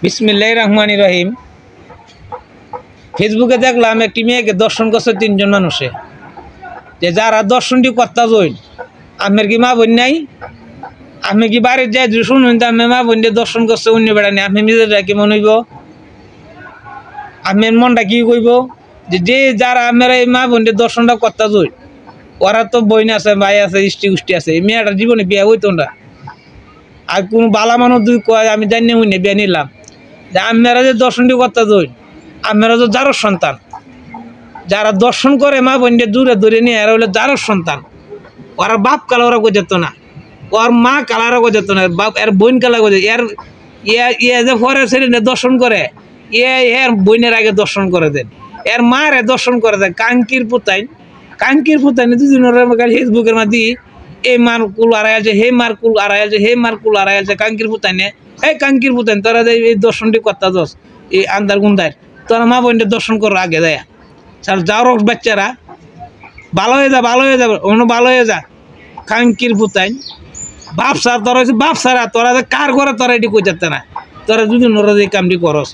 বিসমিল্লাহির রহমানির রহিম। ফেসবুকে দেখলাম একটি মেয়েকে দর্শন করছে 3 জন মানুষে, যে যারা দর্শনটি কর্তা জইন আমের কি মা বোন নাই, আমি কি বাড়ির যাই শুনুন তো আমি মা বোন দর্শন করছে অন্য বেড়া নেই, আমি নিজেরা কি মনে হইব, আমের মনটা কি কইব যে যারা আমের এই মা বোন দর্শনটা কর্তা জইন ওরা তো বইন আছে, ভাই আছে, ইষ্টি গুষ্টি আছে, এই মেয়েটার জীবনে বিয়া হইতো না। আর কোনো বালা মানুষ দুই কয় আমি জানি হইনি বিয়া নিলাম, যে আমরা যে দর্শনটি করতে যাই আমরা তো যারও সন্তান, যারা দর্শন করে মা বোন দূরে দূরে নিয়ে এরা হলে যারও সন্তান। ওরা বাপ কালা ওরা যেত না, ওর মা কালারা যেত না, বাপ এর বোন কালা গো এর ইয়ে যে পরে ছেলে দর্শন করে এর বোনের আগে দর্শন করে দেন, এর মারে দর্শন করে দেন। কাঙ্কির পুতাইন দুদিনের ফেসবুকের মাঝে এই মার কুল আড়াই আছে, হে মার কুল আড়াই আছে, হে মার কুল আড়াই আছে, কাঙ্কির পুতাইনে এই কাঙ্কির পুতাইন তোরা এই দর্শনটি করতে দোষ এই আন্দার গুন্দার তোরা মা বোনদের দর্শন করো আগে দেয়া স্যার যাও বাচ্চারা ভালো হয়ে যা অন্য ভালো হয়ে যা। কাঙ্কির পুতাইন বাপ সার তোরা হচ্ছে বাপ সারা তোরা কার করে তোরা এটি কই যাতে না, তোরা যদি নোরা এই কামটি করস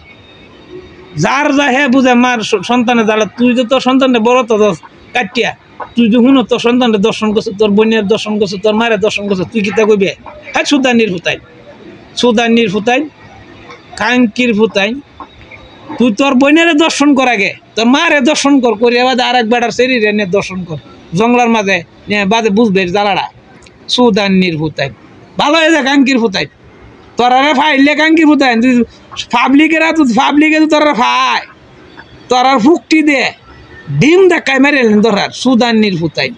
যার যা হে বুঝে মার সন্তানে জ্বালা, তুই তো তোর সন্তানটা বড় তো দোষ কাটিয়া তুই যে শুনো তোর সন্তানটা দর্শন করছো, তোর বোনের দর্শন করছো, তোর মায়ের দর্শন করছো, তুই কিতা কইবে হ্যাঁ সুদানির ফুতাইন কাঙ্কির ফুতাইন। তুই তোর বোনের দর্শন কর আগে, তোর মারে দর্শন কর, করিয়া বাদে আর এক বেটার শরীরে নিয়ে দর্শন কর জঙ্গলার মাঝে বাদে বুঝবে জ্বালাড়া। সুদানির ফুতাইন ভালো হয়ে যায় কাঙ্কির ফুতাইন, তোরা ফাইলে কাঙ্কির ফুতাইন পাবলিকেরা তো পাবলিকে তো তোরা ফাই তোর ফুকটি দে ডিম দেখায় মেরে তোর সুদানির ফুতাইন।